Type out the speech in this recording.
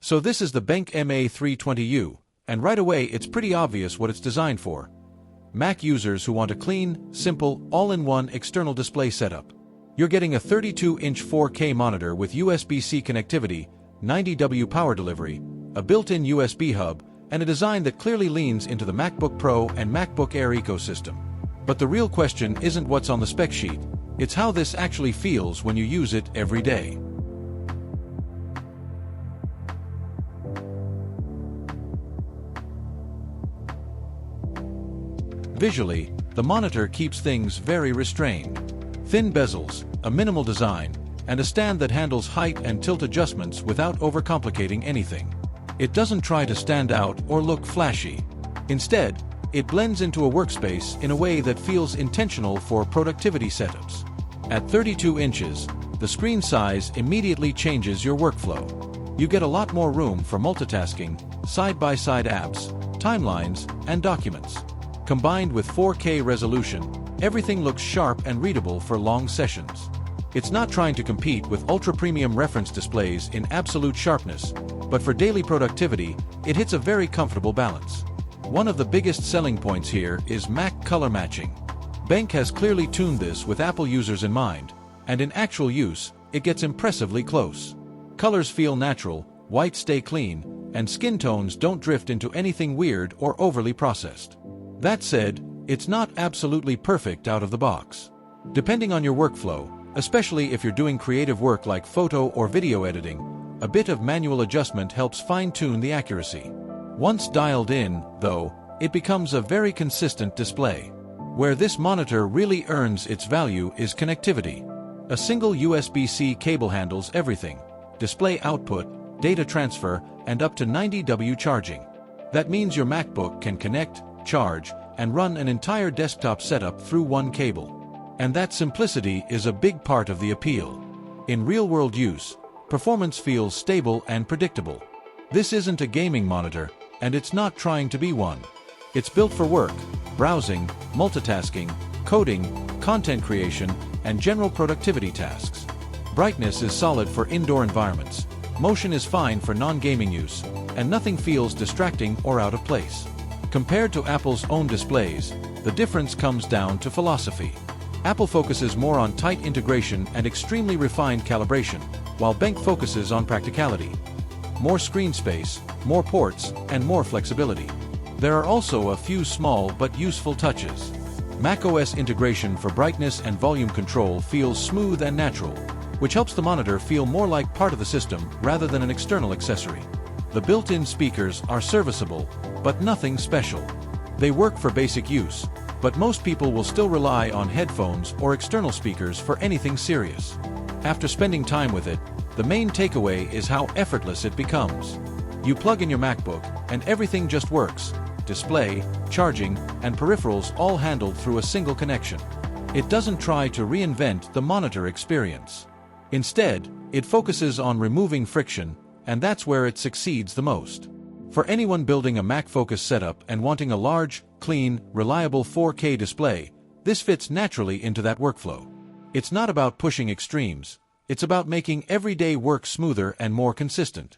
So this is the BenQ MA320U, and right away it's pretty obvious what it's designed for. Mac users who want a clean, simple, all-in-one external display setup. You're getting a 32-inch 4K monitor with USB-C connectivity, 90W power delivery, a built-in USB hub, and a design that clearly leans into the MacBook Pro and MacBook Air ecosystem. But the real question isn't what's on the spec sheet, it's how this actually feels when you use it every day. Visually, the monitor keeps things very restrained. Thin bezels, a minimal design, and a stand that handles height and tilt adjustments without overcomplicating anything. It doesn't try to stand out or look flashy. Instead, it blends into a workspace in a way that feels intentional for productivity setups. At 32 inches, the screen size immediately changes your workflow. You get a lot more room for multitasking, side-by-side apps, timelines, and documents. Combined with 4K resolution, everything looks sharp and readable for long sessions. It's not trying to compete with ultra-premium reference displays in absolute sharpness, but for daily productivity, it hits a very comfortable balance. One of the biggest selling points here is Mac color matching. BenQ has clearly tuned this with Apple users in mind, and in actual use, it gets impressively close. Colors feel natural, whites stay clean, and skin tones don't drift into anything weird or overly processed. That said, it's not absolutely perfect out of the box. Depending on your workflow, especially if you're doing creative work like photo or video editing, a bit of manual adjustment helps fine-tune the accuracy. Once dialed in, though, it becomes a very consistent display. Where this monitor really earns its value is connectivity. A single USB-C cable handles everything: display output, data transfer, and up to 90W charging. That means your MacBook can connect, charge, and run an entire desktop setup through one cable. And that simplicity is a big part of the appeal. In real-world use, performance feels stable and predictable. This isn't a gaming monitor, and it's not trying to be one. It's built for work, browsing, multitasking, coding, content creation, and general productivity tasks. Brightness is solid for indoor environments, motion is fine for non-gaming use, and nothing feels distracting or out of place. Compared to Apple's own displays, the difference comes down to philosophy. Apple focuses more on tight integration and extremely refined calibration, while BenQ focuses on practicality. More screen space, more ports, and more flexibility. There are also a few small but useful touches. macOS integration for brightness and volume control feels smooth and natural, which helps the monitor feel more like part of the system rather than an external accessory. The built-in speakers are serviceable, but nothing special. They work for basic use, but most people will still rely on headphones or external speakers for anything serious. After spending time with it, the main takeaway is how effortless it becomes. You plug in your MacBook, and everything just works: display, charging, and peripherals all handled through a single connection. It doesn't try to reinvent the monitor experience. Instead, it focuses on removing friction, and that's where it succeeds the most. For anyone building a Mac-focused setup and wanting a large, clean, reliable 4K display, this fits naturally into that workflow. It's not about pushing extremes, it's about making everyday work smoother and more consistent.